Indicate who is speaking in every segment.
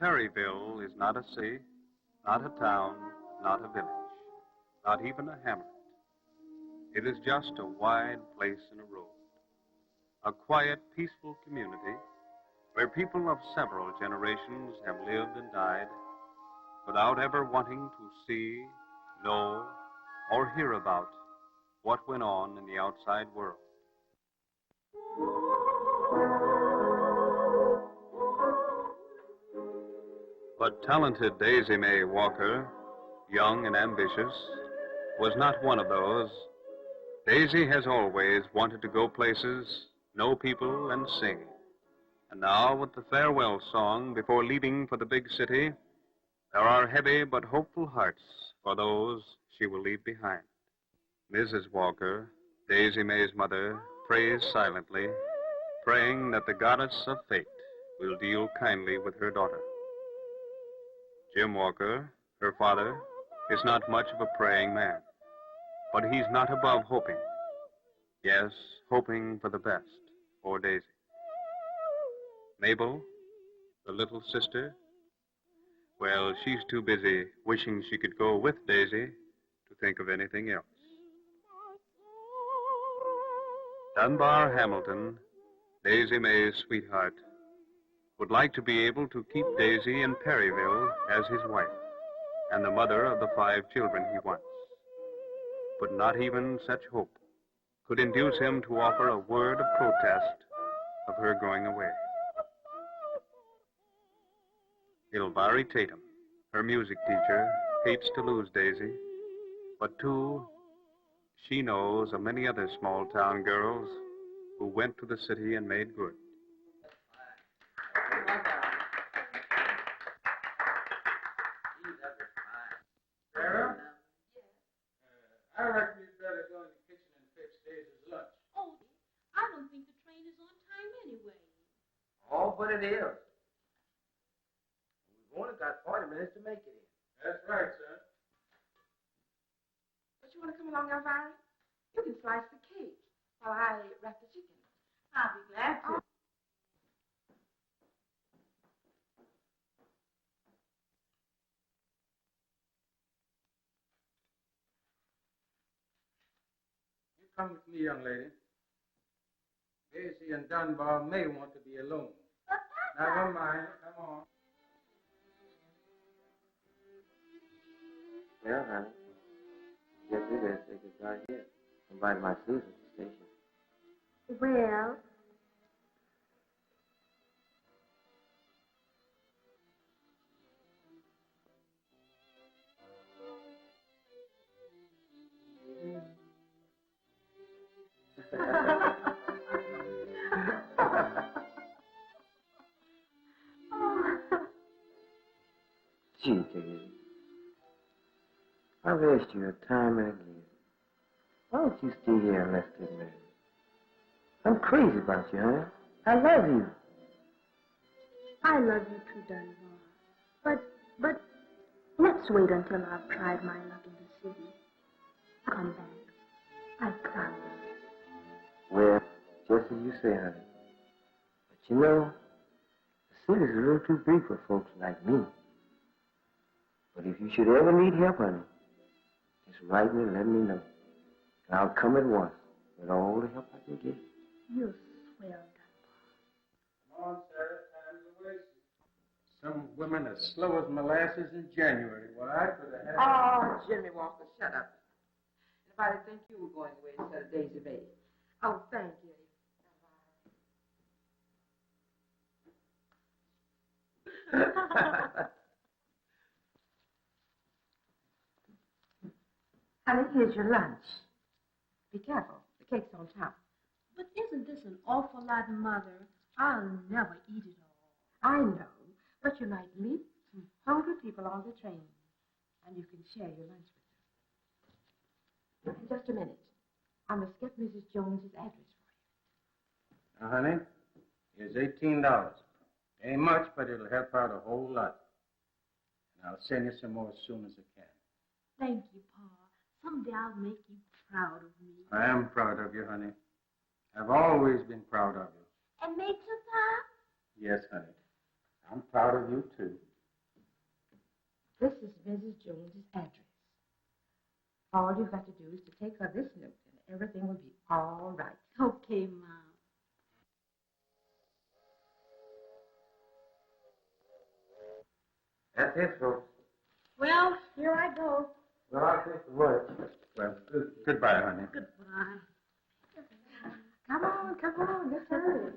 Speaker 1: Perryville is not a city, not a town, not a village, not even a hamlet. It is just a wide place in a road, a quiet, peaceful community where people of several generations have lived and died without ever wanting to see, know, or hear about what went on in the outside world. But talented Daisy Mae Walker, young and ambitious, was not one of those. Daisy has always wanted to go places, know people, and sing. And now, with the farewell song before leaving for the big city, there are heavy but hopeful hearts for those she will leave behind. Mrs. Walker, Daisy Mae's mother, prays silently, praying that the goddess of fate will deal kindly with her daughter. Jim Walker, her father, is not much of a praying man, but he's not above hoping. Yes, hoping for the best for Daisy. Mabel, the little sister, well, she's too busy wishing she could go with Daisy to think of anything else. Dunbar Hamilton, Daisy Mae's sweetheart, would like to be able to keep Daisy in Perryville as his wife and the mother of the 5 children he wants. But not even such hope could induce him to offer a word of protest of her going away. Ilvari Tatum, her music teacher, hates to lose Daisy, but too, she knows of many other small-town girls who went to the city and made good.
Speaker 2: Sarah? I reckon you'd better go in the kitchen and fix Daisy's lunch.
Speaker 3: Oh, I don't think the train is on time anyway.
Speaker 4: Oh, but it is. We've only got 40 minutes to make it in.
Speaker 2: That's right, son.
Speaker 5: But you want to come along, Elvira? You can slice the cake while I wrap the chicken.
Speaker 3: I'll be glad to.
Speaker 2: You come with me, young lady. Daisy and Dunbar may want to be alone. Never mind. Come on.
Speaker 4: Well, honey, guess we better say goodbye here. Invite my Susan to the station.
Speaker 6: Well,
Speaker 4: Gee, Daisy, I've asked you a time and again. Why don't you stay here and let's get married? I'm crazy about you, honey. I love you.
Speaker 6: I love you too, Dunbar. But let's wait until I've tried my luck in the city. Come back. I promise.
Speaker 4: Well, just as you say, honey. But you know, the city's a little too big for folks like me. But if you should ever need help, honey, just write me and let me know. And I'll come at once with all the help I can get.
Speaker 6: You're swell, Dunbar.
Speaker 2: Come on, Sarah. Time's a wasting. Some women are slow as molasses in January. Well, I could have had...
Speaker 5: Oh, Jimmy Walker, shut up. If I didn't think you were going away instead of Daisy Mae. Oh, thank you. Honey, here's your lunch. Be careful. The cake's on top.
Speaker 3: But isn't this an awful lot, Mother? I'll never eat it all.
Speaker 5: I know, but you might meet some hungry people on the train, and you can share your lunch with them. In just a minute. I must get Mrs. Jones's address for you.
Speaker 2: Now, honey, here's $18. Ain't much, but it'll help out a whole lot. And I'll send you some more as soon as I can.
Speaker 3: Thank you, Pa. Someday I'll make you proud of me.
Speaker 2: I am proud of you, honey. I've always been proud of you.
Speaker 3: And make you, Pa?
Speaker 2: Yes, honey. I'm proud of you, too.
Speaker 5: This is Mrs. Jones's address. All you've got to do is to take her this note, and everything will be all right.
Speaker 3: Okay, Mom.
Speaker 2: That's it, folks.
Speaker 3: Well, here I go.
Speaker 2: Well, I'll take the lunch. Well, goodbye, honey.
Speaker 3: Goodbye.
Speaker 5: Come on, let's hurry.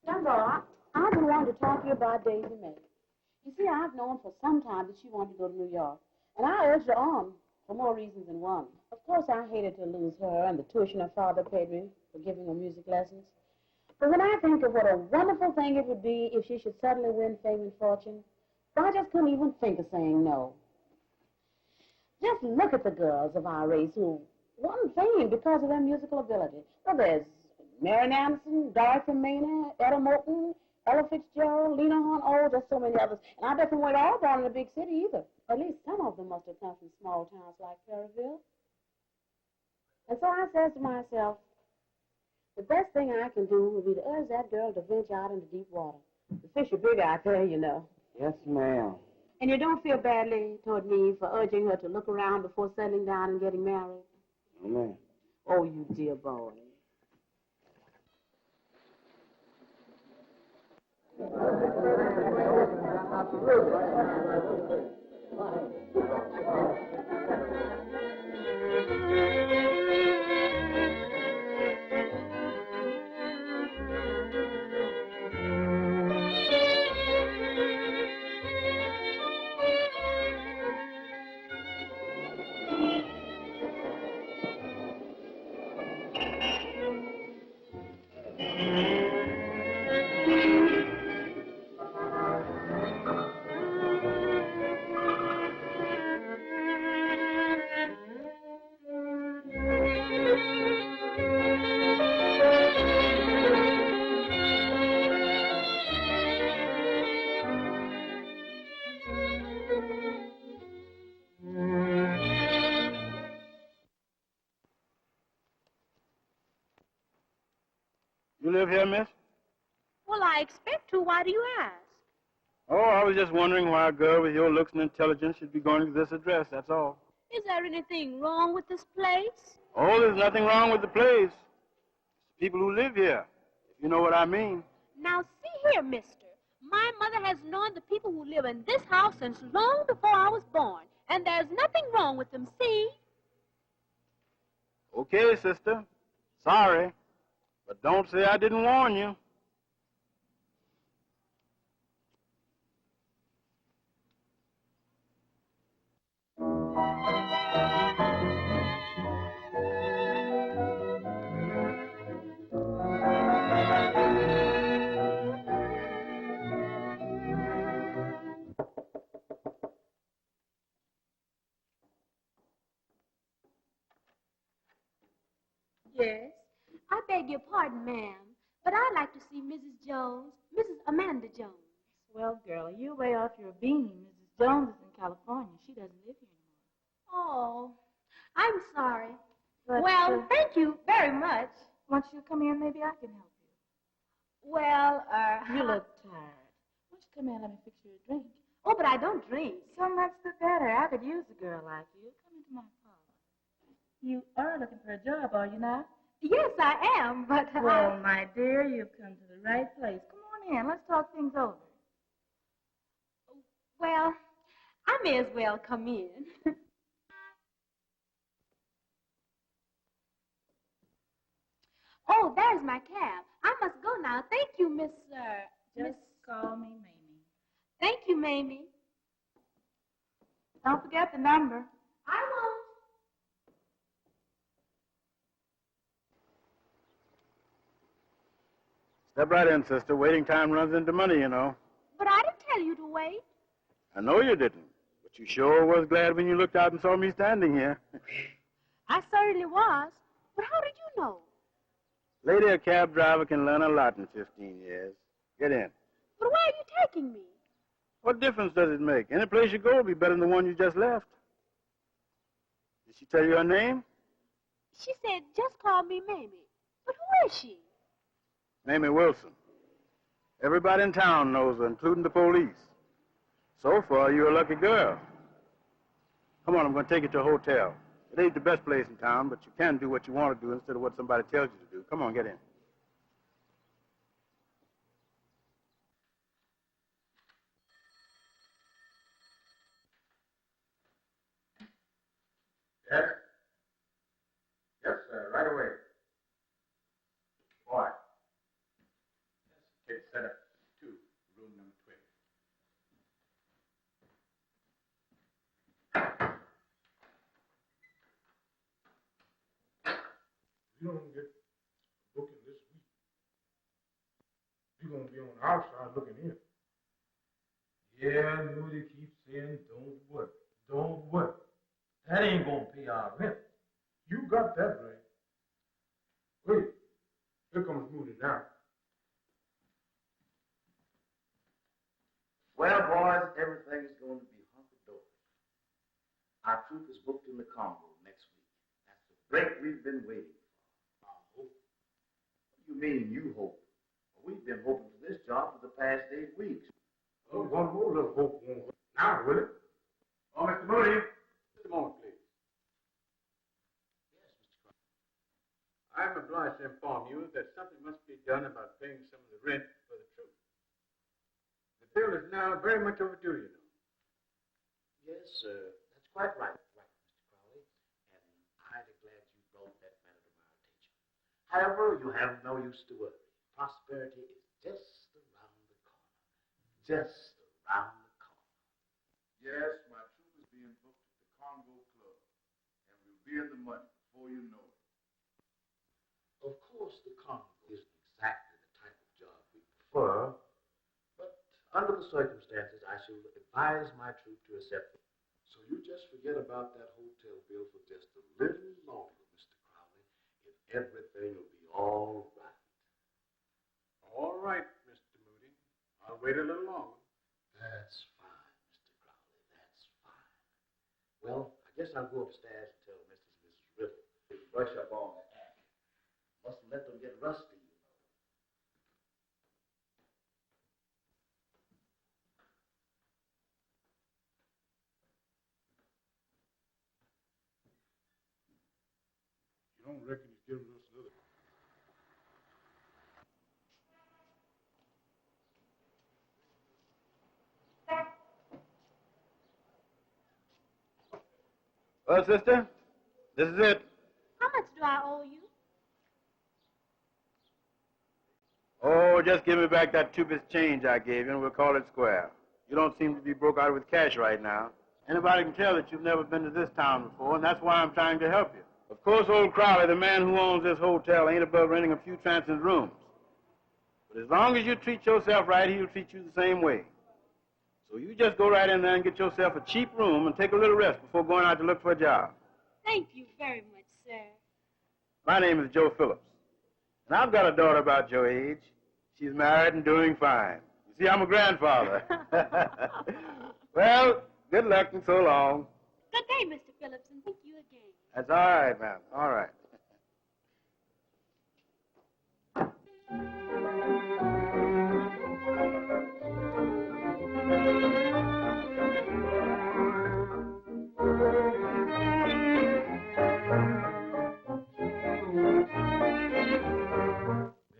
Speaker 7: Dunbar, I've been wanting to talk to you about Daisy May. You see, I've known for some time that she wanted to go to New York, and I urged her on for more reasons than one. Of course, I hated to lose her and the tuition her father paid me for giving her music lessons. But when I think of what a wonderful thing it would be if she should suddenly win fame and fortune, I just couldn't even think of saying no. Just look at the girls of our race who won fame because of their musical ability. Well, there's Marian Anderson, Dorothy Maynard, Etta Moulton, Ella Fitzgerald, Lena Horne, oh, there's so many others. And I bet they weren't all born in a big city either. At least some of them must have come from small towns like Perryville. And so I says to myself, the best thing I can do would be to urge that girl to venture out into deep water. The fish are big out there, you know.
Speaker 4: Yes, ma'am.
Speaker 7: And you don't feel badly toward me for urging her to look around before settling down and getting married?
Speaker 4: No, ma'am.
Speaker 7: Oh, you dear boy.
Speaker 8: You live here, miss?
Speaker 3: Well, I expect to. Why do you ask?
Speaker 8: Oh, I was just wondering why a girl with your looks and intelligence should be going to this address, that's all.
Speaker 3: Is there anything wrong with this place?
Speaker 8: Oh, there's nothing wrong with the place. It's the people who live here, if you know what I mean.
Speaker 3: Now, see here, mister. My mother has known the people who live in this house since long before I was born, and there's nothing wrong with them, see?
Speaker 8: Okay, sister. Sorry. But don't say I didn't warn you.
Speaker 3: Yes. I beg your pardon, ma'am, but I'd like to see Mrs. Jones, Mrs. Amanda Jones.
Speaker 9: Well, girl, you're way off your beam, Mrs.
Speaker 7: Jones is in California. She doesn't live here anymore.
Speaker 3: Oh, I'm sorry.
Speaker 7: But,
Speaker 3: Well, thank you very much.
Speaker 7: once you come in, maybe I can help you.
Speaker 3: Well,
Speaker 7: You look tired. Why don't you come in and let me fix you a drink?
Speaker 3: Oh, but I don't drink.
Speaker 7: So much the better. I could use a girl like you. Come into my parlor. You are looking for a job, are you not?
Speaker 3: Yes, I am, but
Speaker 7: Well, my dear, you've come to the right place. Come on in. Let's talk things over.
Speaker 3: well, I may as well come in. Oh, there's my cab. I must go now. Thank you, Miss,
Speaker 7: Just call me Mamie.
Speaker 3: Thank you, Mamie.
Speaker 7: Don't forget the number.
Speaker 3: I won't.
Speaker 8: Step right in, sister. Waiting time runs into money, you know.
Speaker 3: But I didn't tell you to wait.
Speaker 8: I know you didn't, but you sure was glad when you looked out and saw me standing here.
Speaker 3: I certainly was. But how did you know?
Speaker 8: Lady, a cab driver can learn a lot in 15 years. Get in.
Speaker 3: But where are you taking me?
Speaker 8: What difference does it make? Any place you go will be better than the one you just left. Did she tell you her name?
Speaker 3: She said, just call me Mamie. But who is she?
Speaker 8: Mamie Wilson. Everybody in town knows her, including the police. So far, you're a lucky girl. Come on, I'm going to take you to a hotel. It ain't the best place in town, but you can do what you want to do instead of what somebody tells you to do. Come on, get in.
Speaker 2: Yes? Yes, sir, right away. Boy. Yes, kid set up 2, room number 20.
Speaker 9: You don't get booking this week. You're going to be on the outside looking in. Yeah, Moody keeps saying, don't worry, don't worry. That ain't going to pay our rent. You got that right. Wait, here comes Moody now.
Speaker 10: Well, boys, everything is going to be hunky-dory. Our troop is booked in the Congo next week. That's the break we've been waiting for. I hope. What do you mean, you hope? Well, we've been hoping for this job for the past 8 weeks.
Speaker 9: Oh, one more little hope won't hurt. Now, will it?
Speaker 2: Oh, Mr. Moody. Just a moment, please.
Speaker 10: Yes, Mr. Crowley.
Speaker 2: I'm obliged to inform you that something must be done about paying some of the rent for the troop. The bill is now very much overdue, you know.
Speaker 10: Yes, that's quite right, Mr. Crowley. And I'm glad you brought that matter to my attention. However, you have no use to worry. Prosperity is just around the corner. Just around the corner.
Speaker 11: Yes, my troop is being booked at the Congo Club, and we'll be in the money before you know it.
Speaker 10: Of course, the Congo isn't exactly the type of job we prefer, but under the circumstances, I shall advise my troop to accept it. So you just forget about that hotel bill for just a little longer, Mr. Crowley, and everything will be all right.
Speaker 2: All right, Mr. Moody. I'll wait a little longer.
Speaker 10: That's fine, Mr. Crowley. That's fine. Well, I guess I'll go upstairs and tell Mr. and Mrs. Riddle to brush up on the act. Mustn't let them get rusty, you know.
Speaker 9: You don't reckon he's giving us another...
Speaker 8: Well, sister, this is it.
Speaker 3: How much do I owe you?
Speaker 8: Oh, just give me back that 2-bit change I gave you, and we'll call it square. You don't seem to be broke out with cash right now. Anybody can tell that you've never been to this town before, and that's why I'm trying to help you. Of course, old Crowley, the man who owns this hotel, ain't above renting a few transient rooms. But as long as you treat yourself right, he'll treat you the same way. So you just go right in there and get yourself a cheap room and take a little rest before going out to look for a job.
Speaker 3: Thank you very much, sir.
Speaker 8: My name is Joe Phillips, and I've got a daughter about your age. She's married and doing fine. You see, I'm a grandfather. Well, Good luck and so long.
Speaker 3: Good day, Mr. Phillips, and thank you again.
Speaker 8: That's all right, ma'am. All right.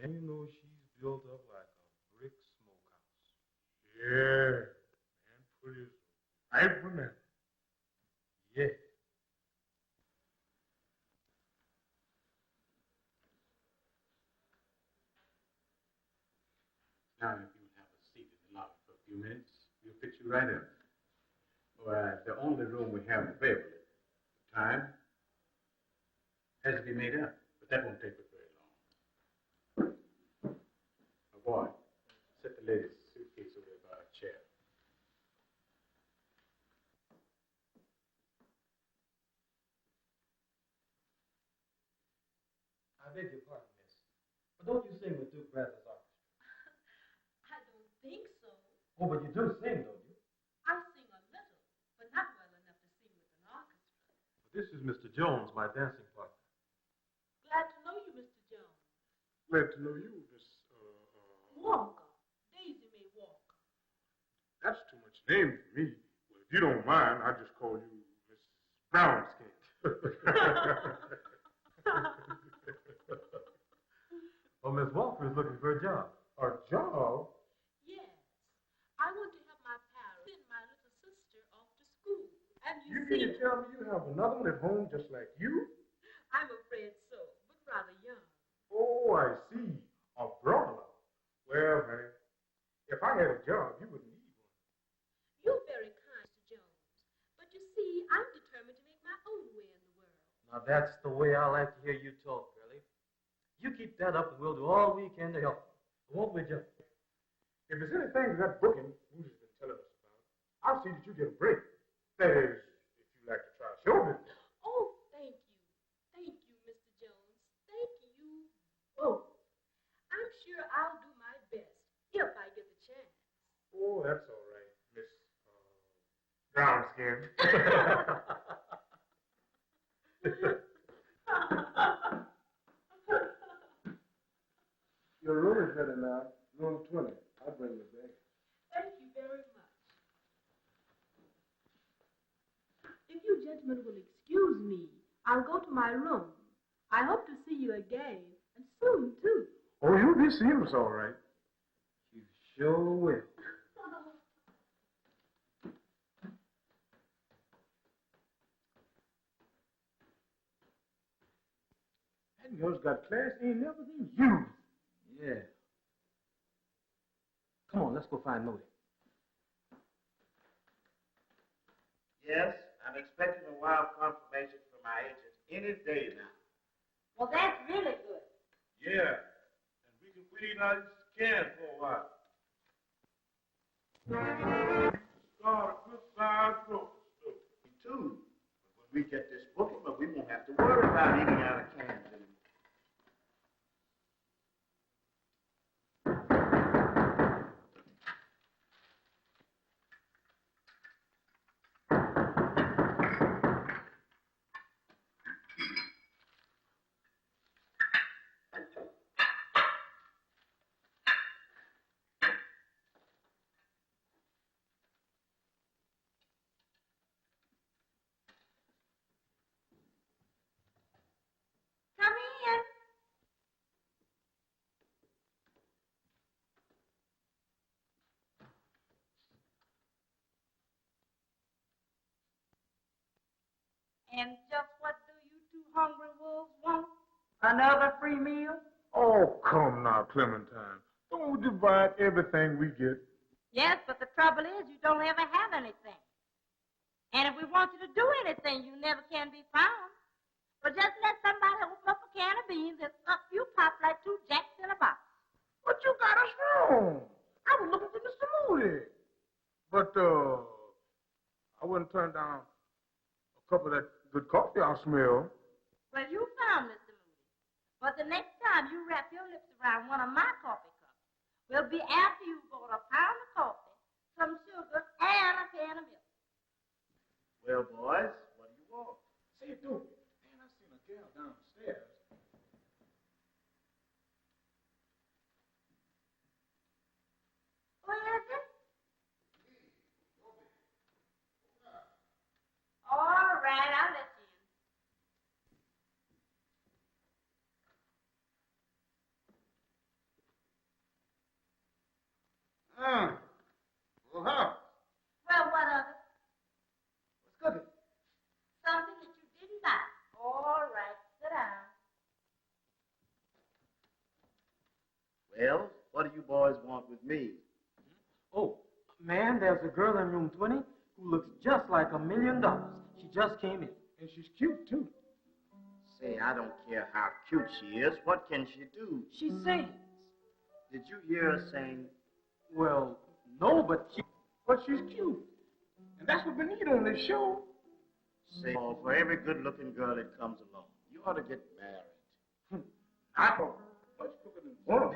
Speaker 9: And you know she's built up like a brick smokehouse. Yeah, man, pretty as right banana. Yeah.
Speaker 10: Now, if you would have a seat in the lobby for a few minutes, we'll fix you right in. Well, the only room we have available at the time has to be made up, but that won't take us very long. Oh, boy, set the lady's suitcase over there by a chair.
Speaker 12: I beg your pardon, miss. But don't you sing with Duke Bradley's orchestra?
Speaker 13: I don't think so.
Speaker 12: Oh, but you do sing, don't you?
Speaker 13: I sing a little, but not well enough to sing with an orchestra.
Speaker 9: This is Mr. Jones, my dancing partner.
Speaker 13: Glad to know you, Mr. Jones.
Speaker 9: Glad to know you, Miss,
Speaker 13: Walker. Daisy May Walker.
Speaker 9: That's too much name for me. Well, if you don't mind, I'll just call you Miss Brownskin. Well, Miss Walker is looking for a job. A job?
Speaker 13: Yes. I want to help my parents send my little sister off to school. And
Speaker 9: You
Speaker 13: see,
Speaker 9: mean to tell me you have another one at home just like you?
Speaker 13: I'm afraid so, but rather young.
Speaker 9: Oh, I see. A brother. Well, man, if I had a job, you wouldn't need one.
Speaker 13: You're very kind, Mr. Jones. But you see, I'm determined to make my own way in the world.
Speaker 12: Now, that's the way I like to hear you talk, Curly. You keep that up, and we'll do all we can to help you. Won't we, Jim?
Speaker 9: If there's anything that booking Woody's been telling us about, I'll see that you get a break. That is, if you like to try show business.
Speaker 13: Oh, thank you. Thank you, Mr. Jones. Thank you both. I'm sure I'll do my best if I get the chance.
Speaker 9: Oh, that's all right, Miss Brownskin. Your room is ready now. Room 20. I'll bring you back.
Speaker 13: Thank you very much. If you gentlemen will excuse me, I'll go to my room. I hope to see you again, and soon, too.
Speaker 9: Oh, you'll be seeing us all right.
Speaker 12: You sure will.
Speaker 9: That girl's got class ain't never been used.
Speaker 12: Yeah. Come on, let's go find Moody.
Speaker 8: Yes, I'm expecting a wild confirmation from my agent any day now.
Speaker 5: Well, that's really good.
Speaker 8: Yeah, and we can quit eating out of this can for a while. Start a good size roast. Me too. But when we get this booking, we won't have to worry about eating out of cans anymore.
Speaker 5: Come in. And just what do you two hungry wolves want? Another free meal?
Speaker 9: Oh, come now, Clementine. Don't we divide everything we get?
Speaker 5: Yes, but the trouble is you don't ever have anything. And if we want you to do anything, you never can be found. But just let somebody open up a can of beans and up you pop like two jacks in a box.
Speaker 9: But you got us wrong. I was looking for Mr. Moody. But, I wouldn't turn down a cup of that good coffee I smell.
Speaker 5: Well, you found Mr. Moody. But the next time you wrap your lips around one of my coffee cups, will be after you've bought a pound of coffee, some sugar, and a can of milk.
Speaker 8: Well, boys, what do you want?
Speaker 9: Say, Dopey, man, I seen a gal downstairs.
Speaker 5: Who is it? All right, I'll let you in.
Speaker 9: Well, how?
Speaker 5: Well, what of it?
Speaker 9: What's cooking?
Speaker 5: Something that you didn't buy. All right, sit down.
Speaker 8: Well, what do you boys want with me?
Speaker 12: Oh, man, there's a girl in room 20 who looks just like $1 million. She just came in.
Speaker 9: And she's cute, too.
Speaker 8: Say, I don't care how cute she is. What can she do?
Speaker 12: She sings.
Speaker 8: Did you hear her sing?
Speaker 12: Well, no, but she...
Speaker 9: But she's cute. And that's what we need on this show.
Speaker 8: Say, oh, for every good-looking girl that comes along, you ought to get married.
Speaker 9: I thought much quicker than one.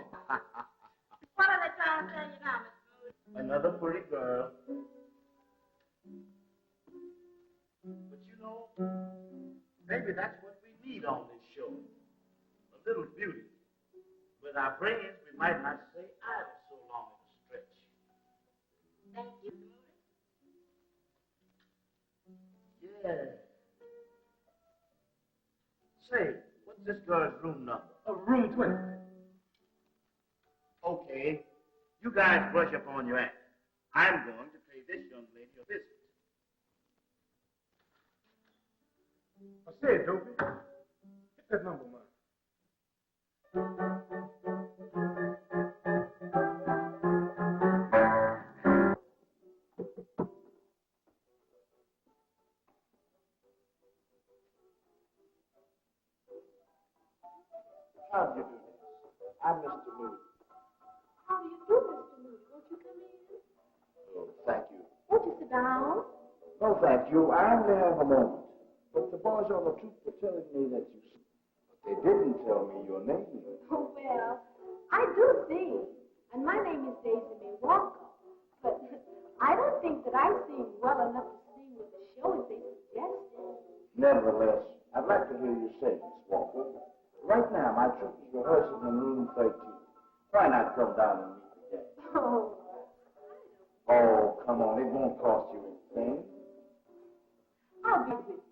Speaker 5: What are they trying to tell you now, Miss Moody?
Speaker 8: Another pretty girl. But you know, maybe that's what we need on this show. A little beauty. With our brains, we might not stay idle so long at a stretch.
Speaker 5: Thank you, Moody.
Speaker 8: Yeah. Say, what's this girl's room number?
Speaker 12: room 20.
Speaker 8: Okay. You guys brush up on your act. I'm going to pay this young lady a visit.
Speaker 9: I said, Dopey, hit that number, man.
Speaker 8: How do you do this? I'm Mr. Moody.
Speaker 6: How do you do, Mr. Moody? Won't you come in?
Speaker 8: Oh, thank you.
Speaker 6: Won't you sit down?
Speaker 10: No, thank you. I only have a moment. But the boys on the troop were telling me that you sing. But they didn't tell me your name.
Speaker 6: Oh, well, I do sing. And my name is Daisy May Walker. But I don't think that I sing well enough to sing with the show as they suggested.
Speaker 10: Nevertheless, I'd like to hear you sing, Miss Walker. Right now, my troop is rehearsing in room 13. Try not to come down and meet the gang.
Speaker 6: Oh,
Speaker 10: Oh, come on. It won't cost you anything.
Speaker 6: I'll be with you.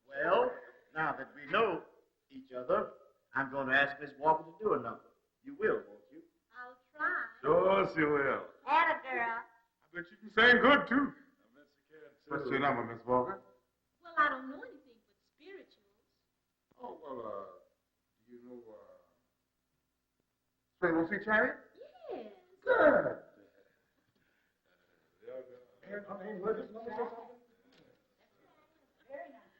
Speaker 8: Well, now that we know each other, I'm going to ask Miss Walker to do a number. You will, won't you?
Speaker 5: I'll try.
Speaker 9: Sure she will.
Speaker 5: Atta girl.
Speaker 9: I bet you can sing good, too. What's your number, Miss Walker?
Speaker 13: Well, I don't know anything but spirituals.
Speaker 9: Oh, well, do you know, Swing on Sea Chariot?
Speaker 13: Yes.
Speaker 9: Good. I mean, what is number say something?
Speaker 5: Very nice.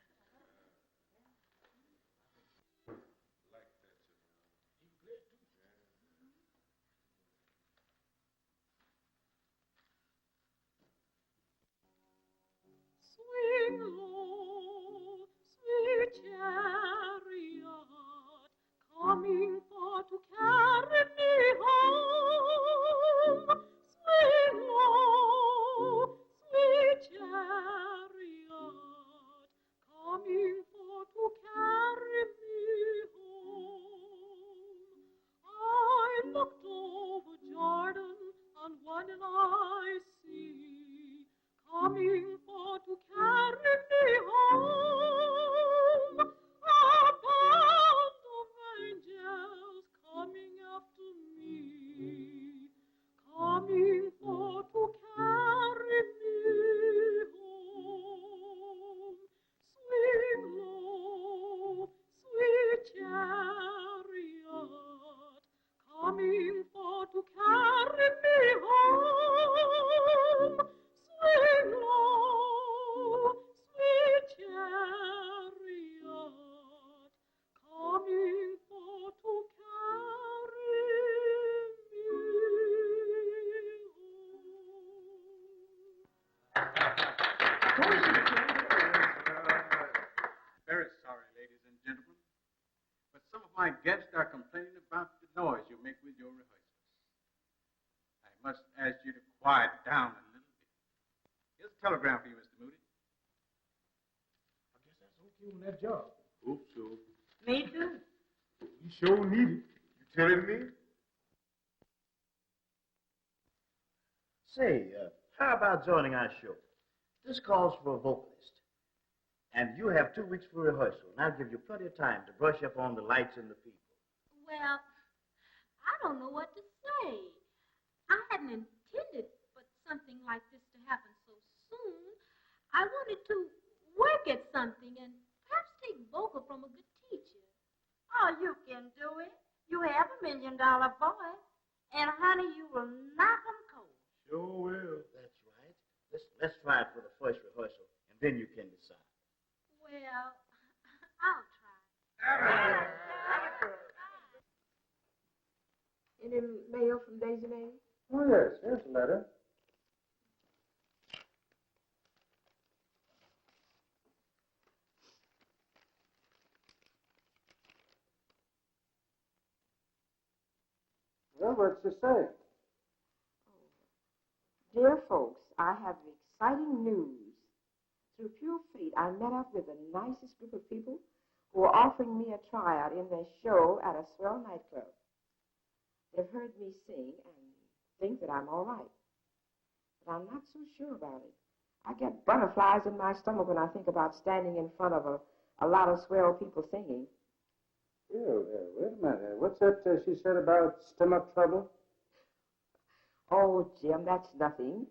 Speaker 13: Swing low, sweet chariot, coming for to carry me home. Swing low, sweet chariot, coming for to carry me home. I looked over Jordan, and what did I see? Coming for to carry me
Speaker 2: ladies and gentlemen, but some of my guests are complaining about the noise you make with your rehearsals. I must ask you to quiet down a little bit. Here's a telegram for you, Mr. Moody.
Speaker 9: I guess that's okay on that job.
Speaker 11: Hope so.
Speaker 5: Me too.
Speaker 9: You sure need it. You telling me?
Speaker 10: Say, how about joining our show? This calls for a vocalist. And you have 2 weeks for rehearsal, and I'll give you plenty of time to brush up on the lights and the people.
Speaker 3: Well, I don't know what to say. I hadn't intended for something like this to happen so soon. I wanted to work at something and perhaps take vocal from a good teacher.
Speaker 5: Oh, you can do it. You have $1 million voice. And, honey, you will knock 'em cold.
Speaker 11: Sure will.
Speaker 10: That's right. Let's try it for the first rehearsal, and then you can decide.
Speaker 3: Well, I'll try.
Speaker 6: Any mail from Daisy May?
Speaker 2: Oh, yes, here's a letter. Well, what's it say?
Speaker 6: Dear folks, I have exciting news. Through pure fate, I met up with the nicest group of people who are offering me a tryout in their show at a swell nightclub. They've heard me sing and think that I'm all right. But I'm not so sure about it. I get butterflies in my stomach when I think about standing in front of a lot of swell people singing.
Speaker 2: Wait a minute. What's that she said about stomach trouble?
Speaker 6: Oh, Jim, that's nothing.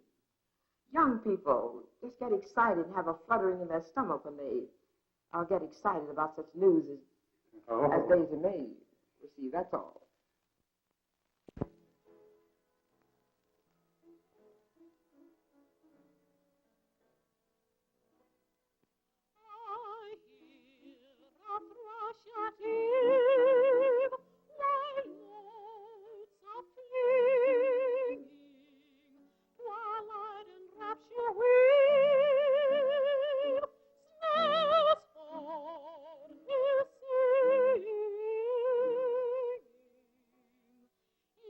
Speaker 6: Young people just get excited and have a fluttering in their stomach when they get excited about such news as Daisy May. You see, that's all.
Speaker 3: I hear a thrush at eve, while notes are flinging, twilight and rapture weave, snares for his singing,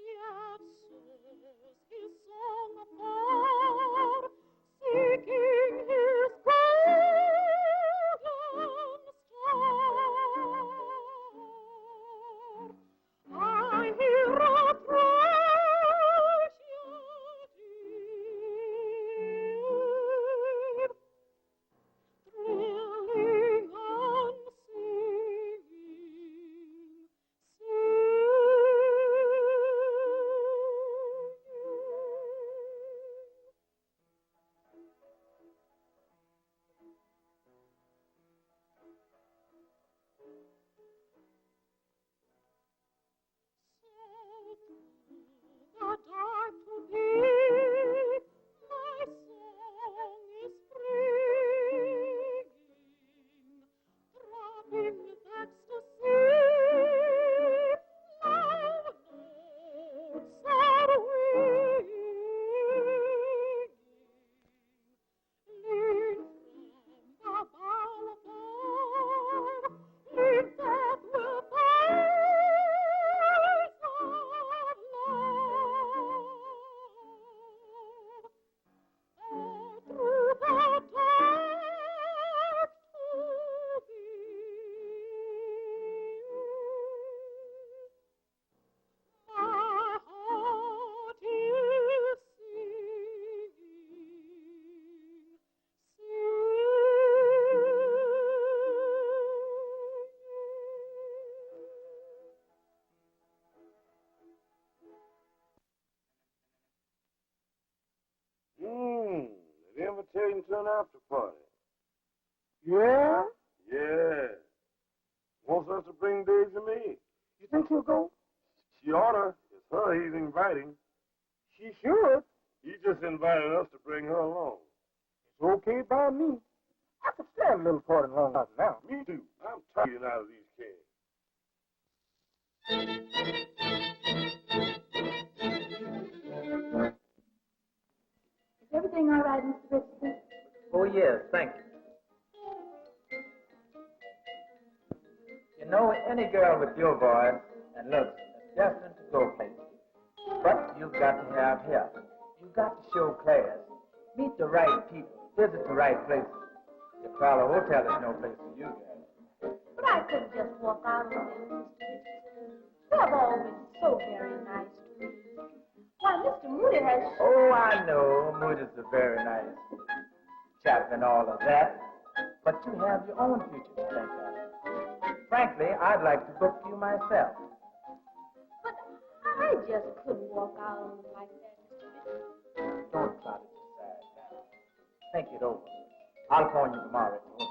Speaker 3: yet soars his song afar, seeking his golden star. I hear a thrush at eve, thrilling and singing, the dark to thee, my song is springing, throbbing with ecstasy, loud notes are winging, lean from the bow above, lean death with eyes of love. Oh, through the dark to thee, my heart is singing,
Speaker 11: The invitation to an after party.
Speaker 9: Yeah?
Speaker 11: Yeah. Wants us to bring Daisy May.
Speaker 9: You think she'll go?
Speaker 11: She oughta. It's her he's inviting.
Speaker 9: She should.
Speaker 11: He just invited us to bring her along.
Speaker 9: It's okay by me. I could stand a little party long enough now.
Speaker 11: Me too. I'm tired of getting out of these kids.
Speaker 6: Is everything all right, Mr. Richardson?
Speaker 12: Oh, yes, thank you.
Speaker 14: You know, any girl with your voice and looks is destined to go places. But you've got to have help. You've got to show class. Meet the right people. Visit the right places. The Prowler Hotel is no place for you guys.
Speaker 3: But I couldn't just walk out on them, Mr. Richardson. They have always been so very nice to me. Why, Mr. Moody has...
Speaker 14: Oh, I know. Moody's a very nice chap and all of that. But you have your own future to think of. Frankly, I'd like to book you myself.
Speaker 3: But I just couldn't walk out on them like that, Mr. Richardson.
Speaker 14: Don't try to decide now. Think it over. I'll phone you tomorrow at the hotel.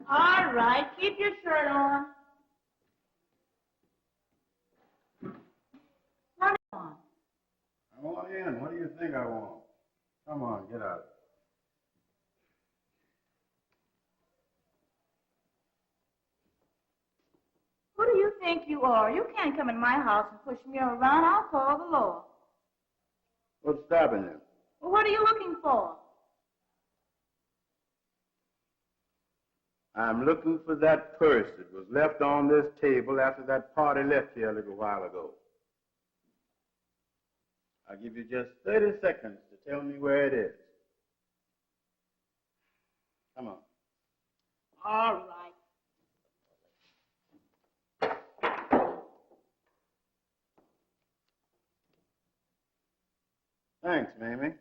Speaker 5: All right, keep your shirt on. Run on.
Speaker 8: I want in. What do you think I want? Come on, get out.
Speaker 5: Who do you think you are? You can't come in my house and push me around. I'll call the law.
Speaker 8: What's stopping you?
Speaker 5: Well, what are you looking for?
Speaker 8: I'm looking for that purse that was left on this table after that party left here a little while ago. I'll give you just 30 seconds to tell me where it is. Come on.
Speaker 5: All right.
Speaker 8: Thanks, Mamie.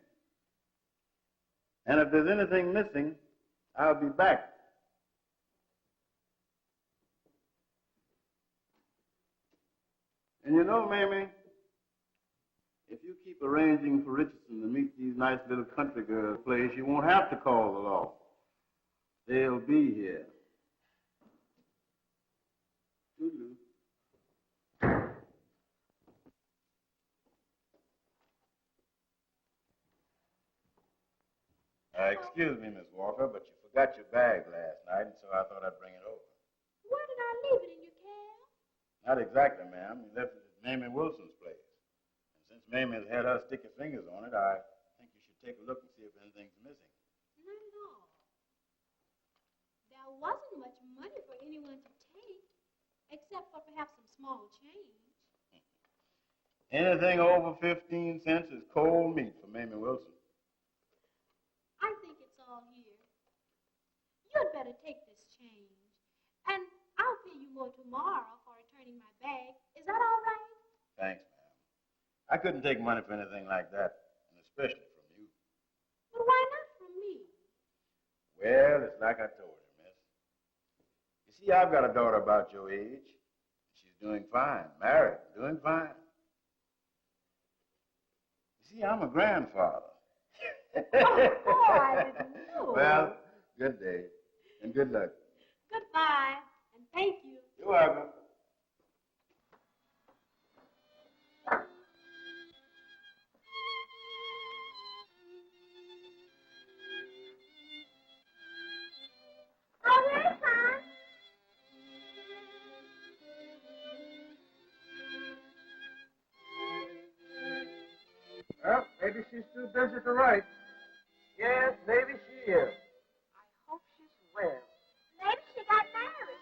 Speaker 8: And if there's anything missing, I'll be back. And you know, Mamie, if you keep arranging for Richardson to meet these nice little country girls place, you won't have to call the law. They'll be here. Toodaloo. Excuse me, Miss Walker, but you forgot your bag last night, and so I thought I'd bring it over.
Speaker 3: Where did I leave it in your cab?
Speaker 8: Not exactly, ma'am. You left it at Mamie Wilson's place. And since Mamie has had her sticky fingers on it, I think you should take a look and see if anything's missing.
Speaker 3: Not at all. There wasn't much money for anyone to take, except for perhaps some small change.
Speaker 8: Anything over 15 cents is cold meat for Mamie Wilson.
Speaker 3: I think it's all here. You'd better take this change, and I'll pay you more tomorrow for returning my bag. Is that all right?
Speaker 8: Thanks, ma'am. I couldn't take money for anything like that, and especially from you.
Speaker 3: But why not from me?
Speaker 8: Well, it's like I told you, miss. You see, I've got a daughter about your age. She's doing fine, married, doing fine. You see, I'm a grandfather.
Speaker 3: Oh, I didn't know.
Speaker 8: Well, good day, and good luck.
Speaker 3: Goodbye, and thank you.
Speaker 8: You're welcome.
Speaker 2: Well, maybe she's too busy to write.
Speaker 14: Yes, maybe she is.
Speaker 6: I hope she's well.
Speaker 3: Maybe she got married.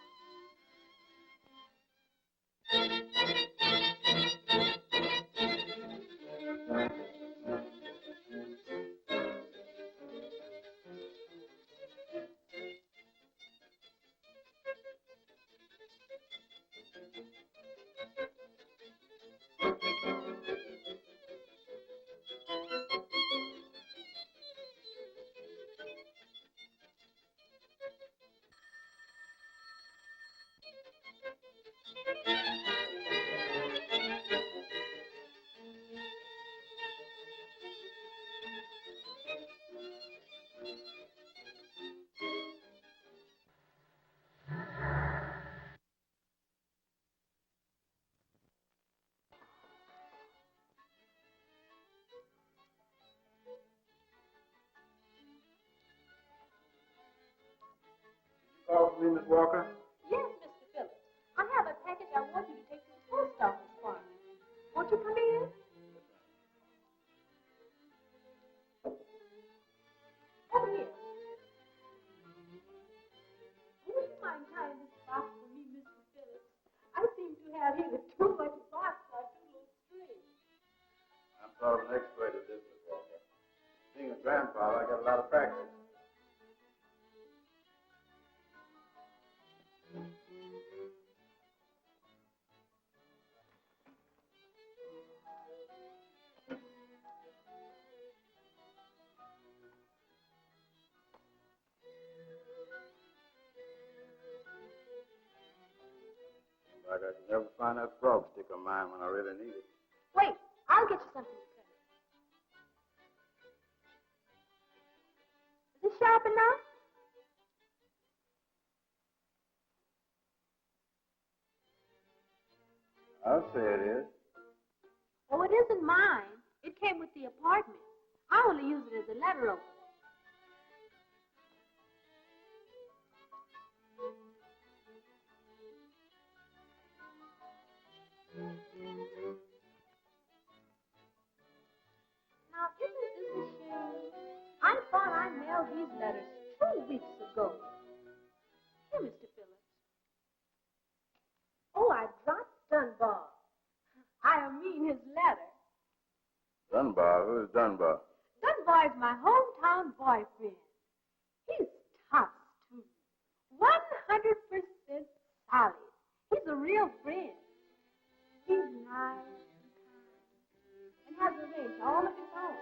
Speaker 8: to me, Miss Walker?
Speaker 3: Yes, Mr. Phillips. I have a package I want you to take to the post office for me. Won't you come in? Over here. Would you mind tying this box for me, Mr. Phillips? I seem to have either too much box or too little string.
Speaker 8: I'm sort of an expert at this, Miss Walker. Being a grandfather, I got a lot of practice. Like I can never find that frog stick of mine when I really need it.
Speaker 3: Wait, I'll get you something to print. Is it sharp enough?
Speaker 8: I'll say it is.
Speaker 3: Oh, it isn't mine. It came with the apartment. I only use it as a letter opener. Now, isn't this a shame? I thought I mailed these letters 2 weeks ago. Here, Mr. Phillips. Oh, I dropped Dunbar. I mean his letter.
Speaker 8: Dunbar? Who is Dunbar?
Speaker 3: Dunbar is my hometown boyfriend. He's tough, too. 100% solid. He's a real friend. He's nice and has a ranch all of his own.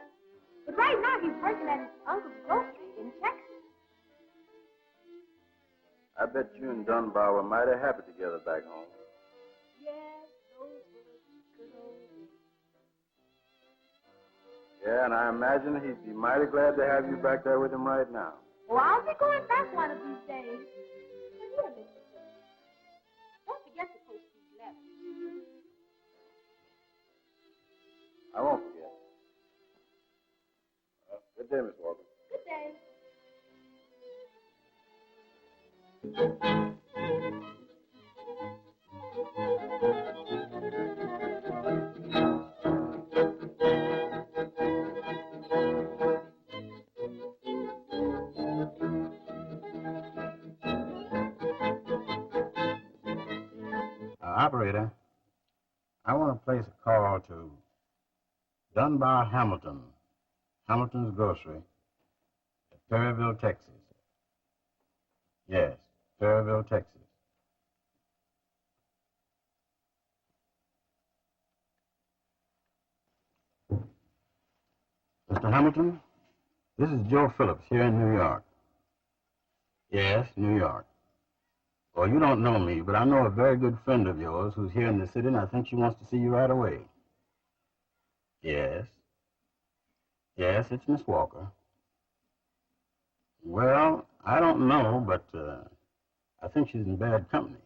Speaker 3: But right now he's working at his uncle's grocery in Texas.
Speaker 8: I bet you and Dunbar were mighty happy together back home.
Speaker 3: Yes, those were good old days.
Speaker 8: Yeah, and I imagine he'd be mighty glad to have you back there with him right now.
Speaker 3: Well, I'll be going back one of these days. But here, Mr. Phillips, don't forget to post these letters.
Speaker 8: I won't forget. Good day, Miss Walker.
Speaker 3: Good day.
Speaker 8: Operator, I want to place a call to Dunbar Hamilton, Hamilton's Grocery, at Perryville, Texas. Yes, Perryville, Texas. Mr. Hamilton, this is Joe Phillips here in New York. Yes, New York. Well, you don't know me, but I know a very good friend of yours who's here in the city, and I think she wants to see you right away. Yes. Yes, it's Miss Walker. Well, I don't know, but I think she's in bad company.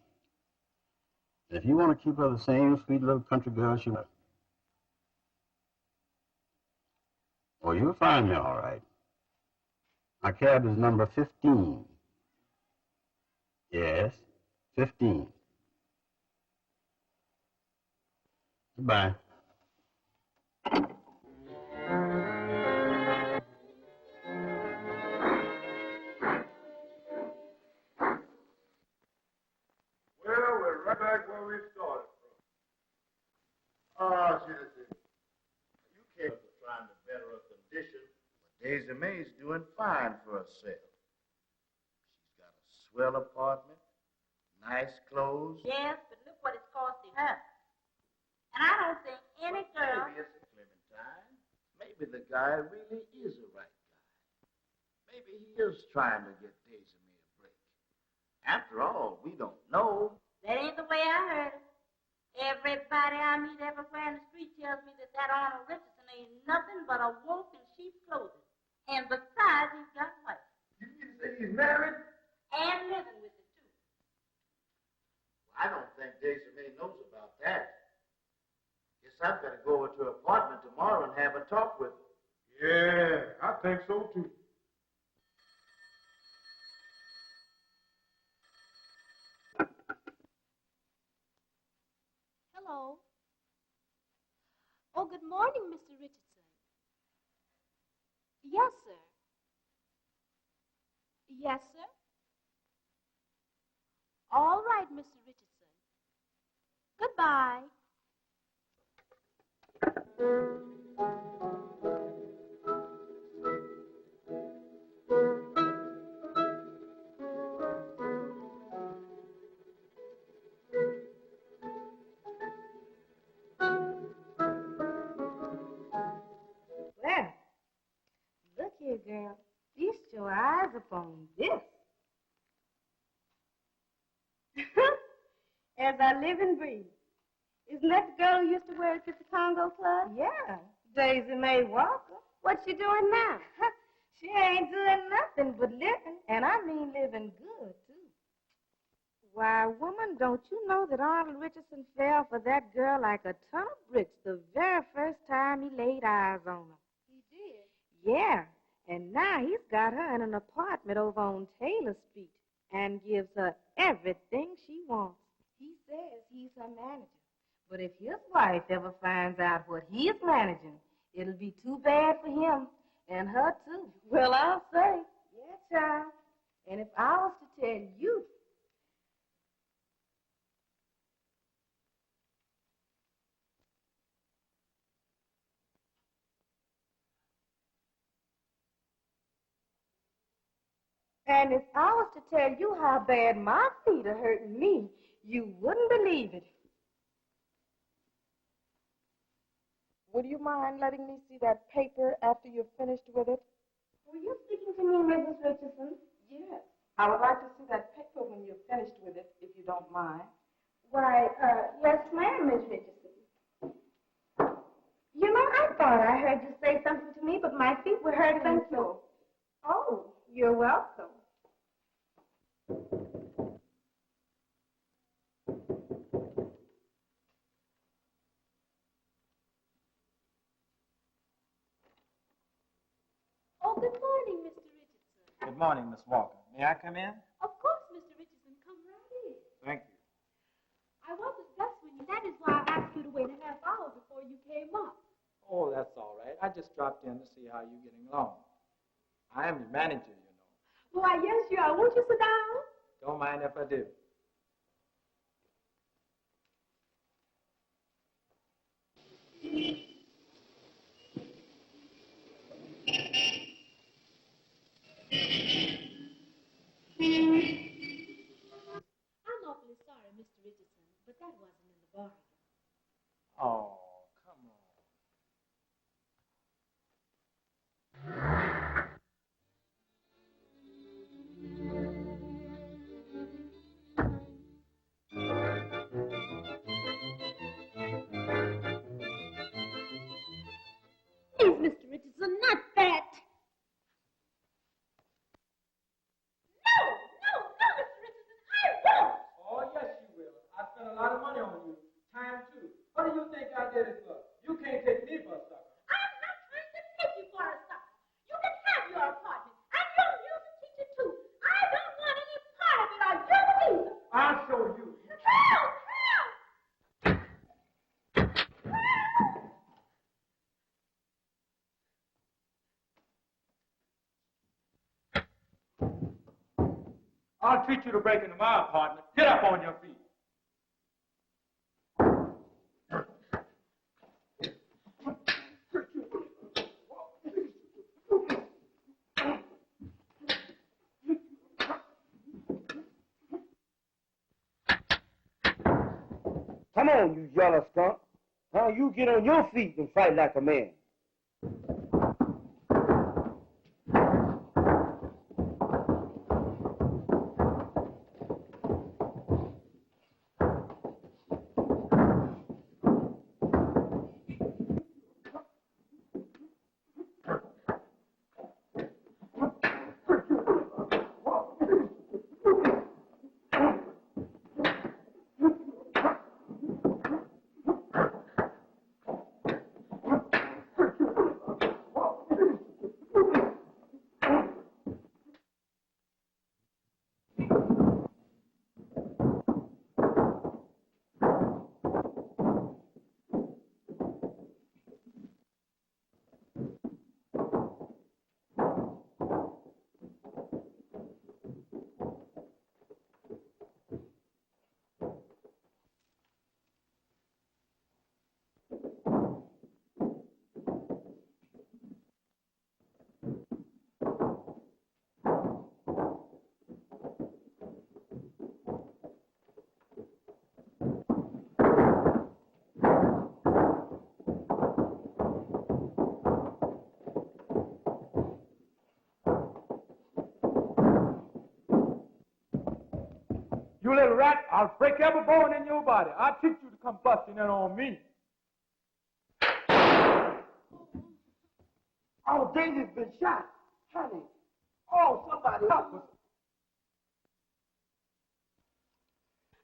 Speaker 8: And if you want to keep her the same sweet little country girl she was, well, you'll find me all right. My cab is number 15. Yes, 15. Goodbye.
Speaker 11: Well, we're right back where we started from. Oh, citizen, you can't be trying to better her condition. Daisy May's doing fine for herself. She's got a swell apartment, nice clothes.
Speaker 5: Yes, but look what it's costing her. And I don't think any girl...
Speaker 11: Maybe it's a Clementine. Maybe the guy really is a right guy. Maybe he is trying to get Daisy May a break. After all, we don't know.
Speaker 5: That ain't the way I heard it. Everybody I meet everywhere in the street tells me that Arnold Richardson ain't nothing but a wolf in sheep's clothing. And besides, he's got a wife.
Speaker 11: You mean to say he's married?
Speaker 5: And living with it, too.
Speaker 11: I don't think Daisy May knows about that. Guess I've got to go over to her apartment tomorrow and have a talk with her.
Speaker 9: Yeah, I think so too.
Speaker 3: Hello. Oh, good morning, Mr. Richardson. Yes, sir. Yes, sir. All right, Mr. Richardson. Goodbye.
Speaker 5: Well, look here, girl. Feast your eyes upon this. As I live and breathe. Isn't that the girl who used to work at the Congo Club? Yeah, Daisy Mae Walker. What's she doing now? She ain't doing nothing but living, and I mean living good, too. Why, woman, don't you know that Arnold Richardson fell for that girl like a ton of bricks the very first time he laid eyes on her? He did? Yeah, and now he's got her in an apartment over on Taylor Street and gives her everything she wants. He says he's her manager. But if his wife ever finds out what he's managing, it'll be too bad for him and her, too. Well, I'll say. Yeah, child. And if I was to tell you, how bad my feet are hurting me, you wouldn't believe it.
Speaker 6: Would you mind letting me see that paper after you're finished with it?
Speaker 5: Were you speaking to me, Mrs. Richardson?
Speaker 6: Yes. I would like to see that paper when you're finished with it, if you don't mind.
Speaker 5: Why, yes, ma'am, Miss Richardson. You know, I thought I heard you say something to me, but my feet were hurting.
Speaker 6: Thank you.
Speaker 5: Oh, you're welcome.
Speaker 3: Oh, good morning, Mr. Richardson.
Speaker 14: Good morning, Miss Walker. May I come in?
Speaker 3: Of course, Mr. Richardson, come right in.
Speaker 14: Thank you.
Speaker 3: I wasn't dressed when you. That is why I asked you to wait a half hour before you came up.
Speaker 14: Oh, that's all right. I just dropped in to see how you're getting along. I am your manager, you know.
Speaker 3: Why, yes, you are. Won't you sit down?
Speaker 14: Don't mind if I do.
Speaker 3: I'm awfully sorry, Mr. Richardson, but that wasn't in the bargain.
Speaker 14: Oh, come on.
Speaker 3: Please, Mr. Richardson, not that. No, Mr. Richardson, I won't.
Speaker 12: Oh, yes, you will. I spent a lot of money on you. Time, too. What do you think I did it for? You can't take me for a sucker.
Speaker 3: I'm not trying to take you for a sucker. You can have your apartment, and your music teacher, too. I don't want any part of it, or you either.
Speaker 12: I'll show you.
Speaker 3: Help!
Speaker 12: I'll treat you to break into my apartment. Get up on your feet.
Speaker 4: Come on, you yellow skunk. Now you get on your feet and fight like a man.
Speaker 9: You little rat, I'll break every bone in your body. I'll teach you to come busting in on me.
Speaker 14: Oh, Daisy's been shot. Honey. Oh, somebody help us.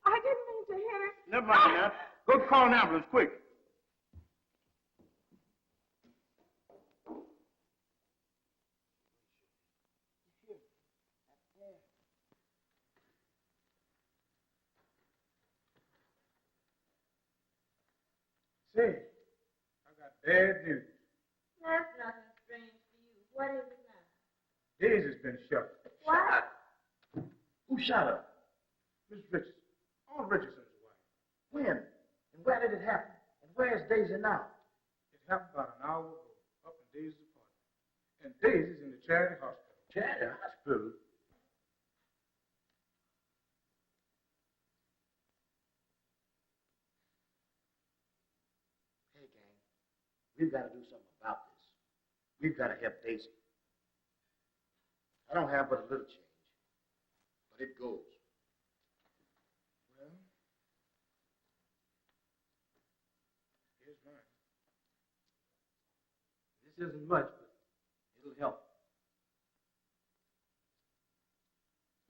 Speaker 6: I didn't mean to hit her.
Speaker 8: Never mind now. Go call an ambulance, quick.
Speaker 2: Say, I got bad news.
Speaker 5: That's nothing strange for you. What is it now?
Speaker 2: Daisy's been shot.
Speaker 5: What?
Speaker 11: Who shot her?
Speaker 2: Miss Richardson. All Richardson's wife.
Speaker 11: When? And where did it happen? And where's Daisy now?
Speaker 2: It happened about an hour ago, up in Daisy's apartment. And Daisy's in the charity hospital.
Speaker 11: Charity hospital? Hey, gang, we've got to do something about this. We've got to help Daisy. I don't have but a little change, but it goes.
Speaker 2: Well, here's mine.
Speaker 12: This isn't much, but it'll help.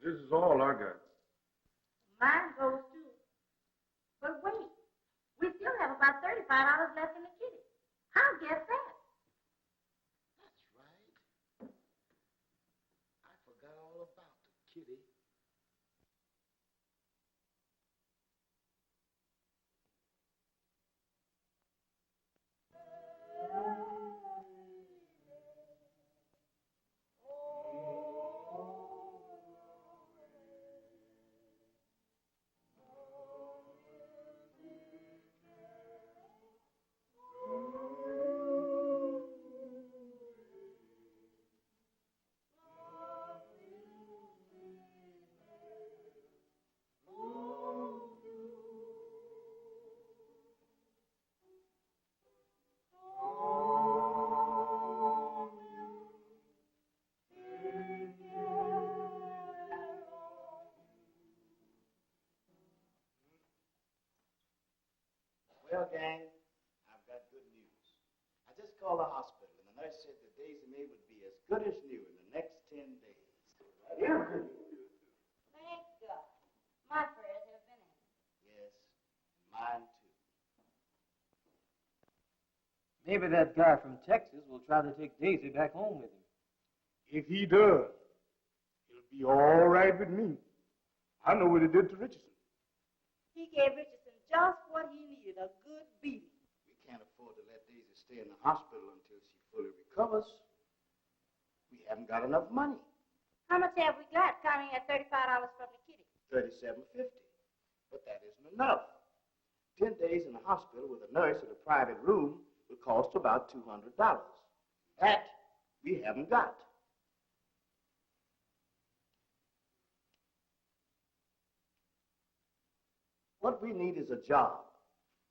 Speaker 1: This is all I got.
Speaker 5: Mine goes too. But wait, we still have about $35 left in the kitty. I'll get that.
Speaker 11: That's right. I forgot all about the kitty. Well, gang, I've got good news. I just called the hospital, and the nurse said that Daisy May would be as good as new in the next 10 days.
Speaker 5: Thank God. My prayers have been answered.
Speaker 11: Yes, mine too.
Speaker 14: Maybe that guy from Texas will try to take Daisy back home with him.
Speaker 9: If he does, it'll be all right with me. I know what he did to Richardson.
Speaker 5: He gave Richardson just what he needed, a good beating.
Speaker 11: We can't afford to let Daisy stay in the hospital until she fully recovers. We haven't got enough money.
Speaker 5: How much have we got, counting at $35 from the kitty?
Speaker 11: $37.50. But that isn't enough. 10 days in the hospital with a nurse in a private room will cost about $200. That we haven't got. What we need is a job,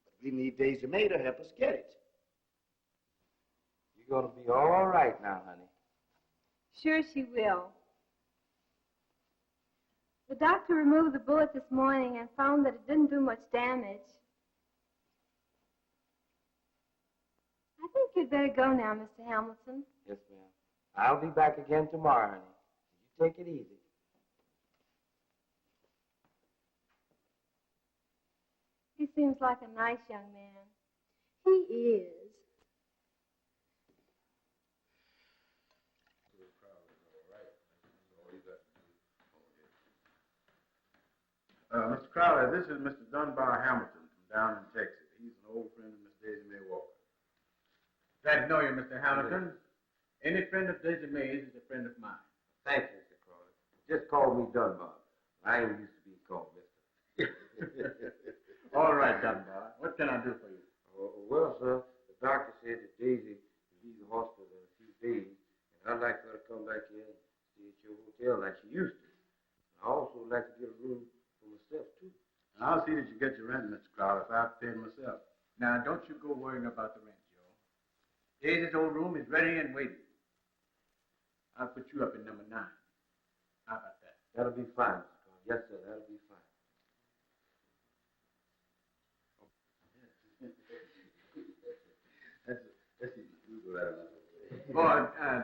Speaker 11: but we need Daisy May to help us get it.
Speaker 14: You're going to be all right now, honey.
Speaker 3: Sure she will. The doctor removed the bullet this morning and found that it didn't do much damage. I think you'd better go now, Mr. Hamilton.
Speaker 14: Yes, ma'am. I'll be back again tomorrow, honey. You take it easy.
Speaker 3: He seems like a nice young man. He is.
Speaker 2: Mr. Crowley, this is Mr. Dunbar Hamilton from down in Texas. He's an old friend of Miss Daisy May Walker. Glad to know you, Mr. Hamilton. Any friend of Daisy May's is a friend of mine.
Speaker 4: Thank you, Mr. Crowley. Just call me Dunbar. I ain't used to be called Mr.
Speaker 2: All right, Dunbar. What can I do for you?
Speaker 4: Well, sir, the doctor said that Daisy will leave the hospital in a few days, and I'd like her to come back here and stay at your hotel like she used to. I also would like to get a room for myself, too.
Speaker 2: And I'll see that you get your rent, Mr. Crowley, if I've paid myself. Now, don't you go worrying about the rent, Joe. Daisy's old room is ready and waiting. I'll put you up in number 9. How about that?
Speaker 4: That'll be fine, Mr. Crowley. Yes, sir, that'll be fine.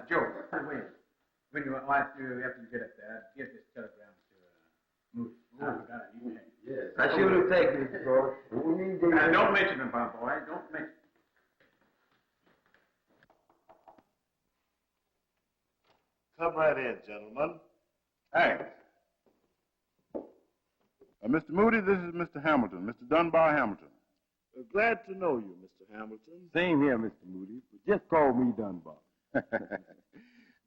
Speaker 2: Joe, wait. When you after you get up there, give this telegram to Moody. I forgot it. You can.
Speaker 4: Yes. I should have taken it, bro.
Speaker 2: Don't mention him, my boy. Don't mention him.
Speaker 11: Come right in, gentlemen.
Speaker 8: Thanks. Mr. Moody, this is Mr. Hamilton, Mr. Dunbar Hamilton.
Speaker 11: Glad to know you, Mr. Hamilton.
Speaker 8: Same here, Mr. Moody, but just call me Dunbar.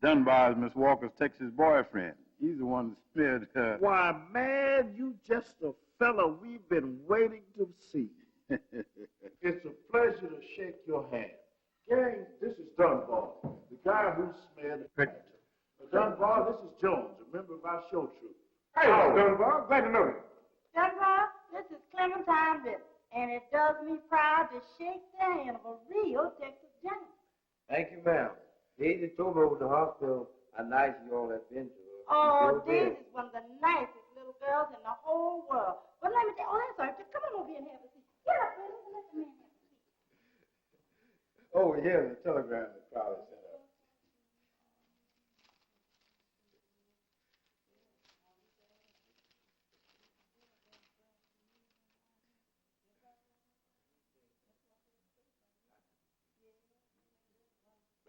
Speaker 8: Dunbar is Miss Walker's Texas boyfriend. He's the one that smeared her.
Speaker 11: Why, man, you just a fella we've been waiting to see. It's a pleasure to shake your hand. Gang, this is Dunbar, the guy who smeared the picture. Dunbar, this is Jones, a member of our show troupe.
Speaker 9: Hey, Dunbar, glad to know you.
Speaker 5: Dunbar, this is Clementine Ritter, and it does me proud to shake the hand of a real Texas gentleman.
Speaker 4: Thank you, ma'am. Daisy told me over the hospital how nice you all have been to her.
Speaker 5: Oh, Daisy's one of the nicest little girls in the whole world. But let me tell you, that's all right. Just come on over here and have a seat. Get up, Willis, and let the man have a seat.
Speaker 8: Oh, here's the telegram that Carly sent up.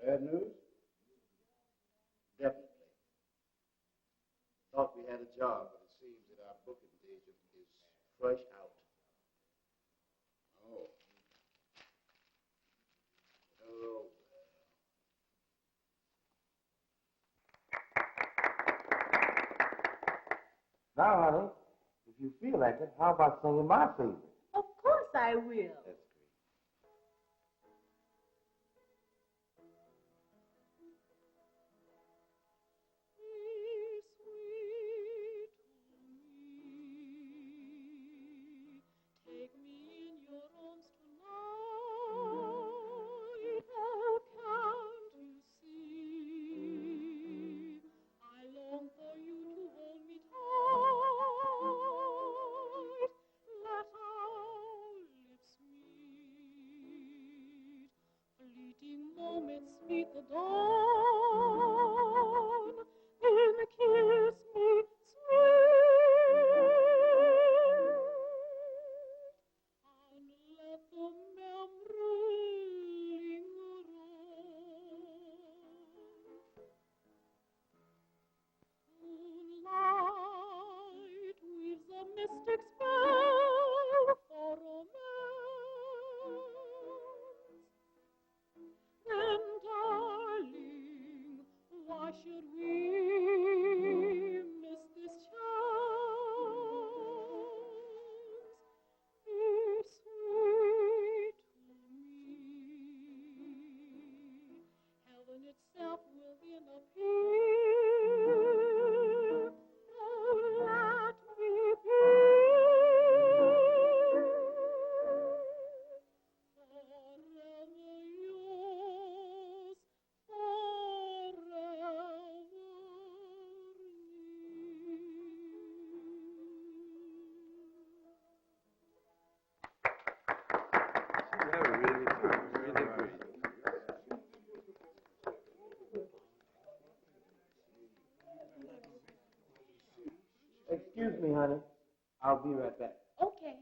Speaker 11: Bad news? Definitely. Thought we had a job, but it seems that our booking agent is fresh out. Oh. Oh,
Speaker 4: Now, honey, if you feel like it, how about singing my favorite?
Speaker 13: Of course I will.
Speaker 4: That's
Speaker 13: Take me in your arms tonight. Oh, can't you see? I long for you to hold me tight. Let our lips meet. Fleeting moments meet the dawn. Then kiss me sweet. And let the memory linger on. Moonlight weaves a mystic spell for romance. Then, darling, why should we miss this chance? Be sweet to me. Heaven itself will then appear. Oh, let me be forever yours, forever
Speaker 4: Excuse me, honey. I'll be right back.
Speaker 13: Okay.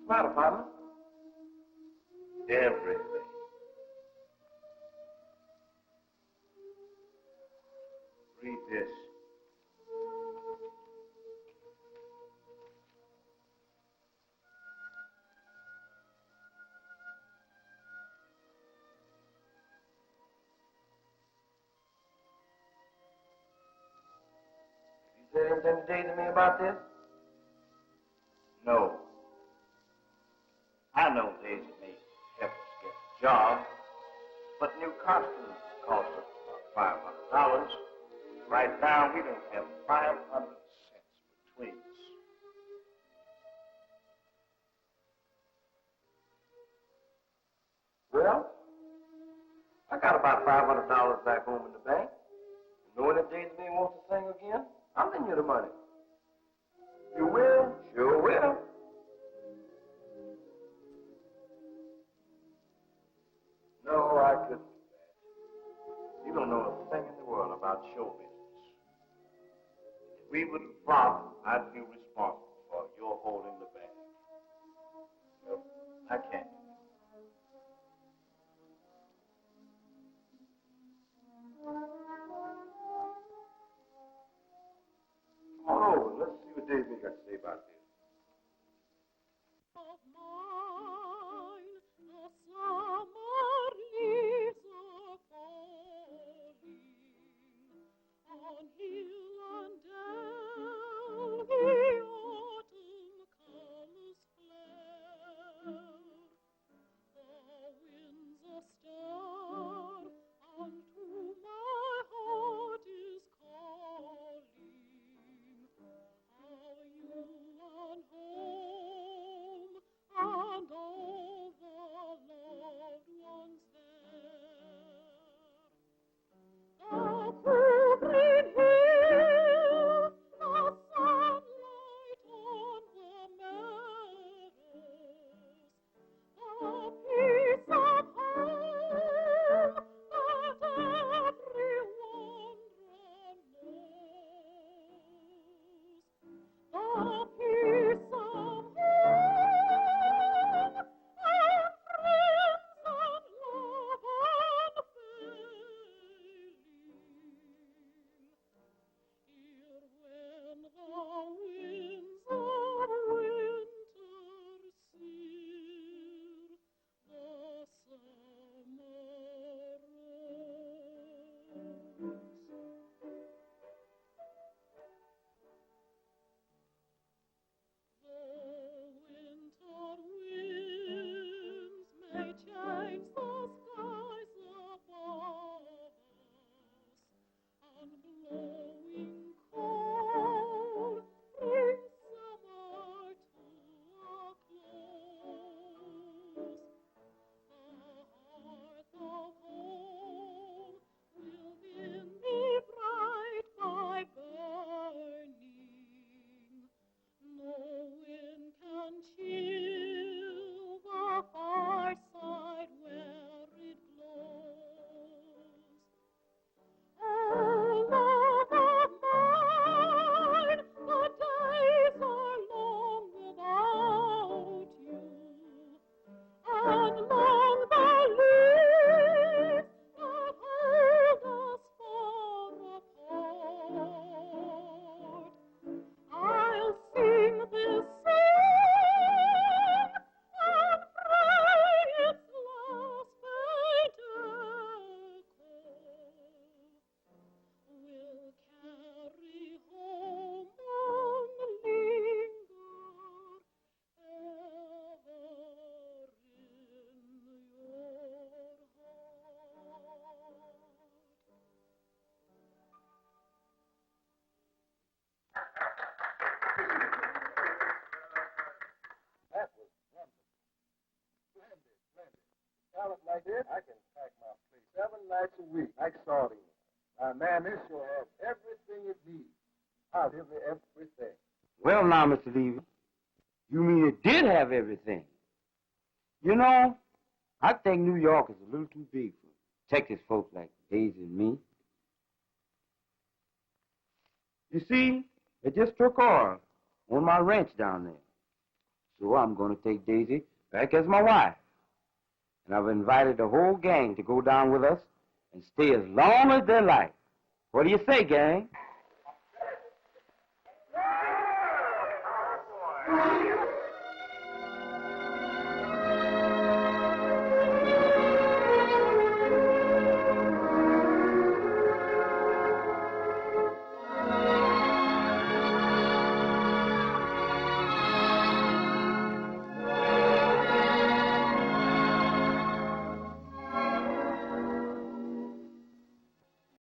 Speaker 4: What's the matter, partner?
Speaker 11: everything. Read this.
Speaker 4: You said anything today to me about this?
Speaker 11: No. I know Daisy may help us get a job, but new costumes cost us about $500. Right now, we don't have 500 cents between us.
Speaker 4: Well, I got about $500 back home in the bank. Knowing if Daisy May wants to sing again, I'll lend you the money. You will? Sure will.
Speaker 11: show business. If we wouldn't flop, I'd feel responsible for your holding the bag. Well, I can't. Come on over. Let's see what Daisy got to say about this.
Speaker 15: Of mine, the summer leaves are falling on hill and dale, the autumn colors flare. The winds astir unto my heart is calling. Are you on home and all the loved ones there? The cool green hills, the sunlight on the meadows, the peace of home that every wanderer knows. The peace of home and friends and love unfailing. Here when the winds of winter sear the summer rose. The winter winds may change the skies above us, and blowing cold bring summer to a close. The hearth of home will then be bright by burning. No wind can chill the fireside where it glows. Oh, love of mine, the days are long without you, and long the leaves that held us far apart. I'll sing this song and pray its last faint echo will carry home and linger ever in your heart.
Speaker 10: That was wonderful. Splendid. Talent like this, I can pack my place 7 nights a week, like sardines. Man, this show has everything it needs. Positively everything.
Speaker 4: Well, now, Mr. Levy, you mean it did have everything? You know, I think New York is a little too big for Texas folks like Daisy and me. You see, they just took oil on my ranch down there. So I'm going to take Daisy back as my wife. And I've invited the whole gang to go down with us and stay as long as they like. What do you say, gang?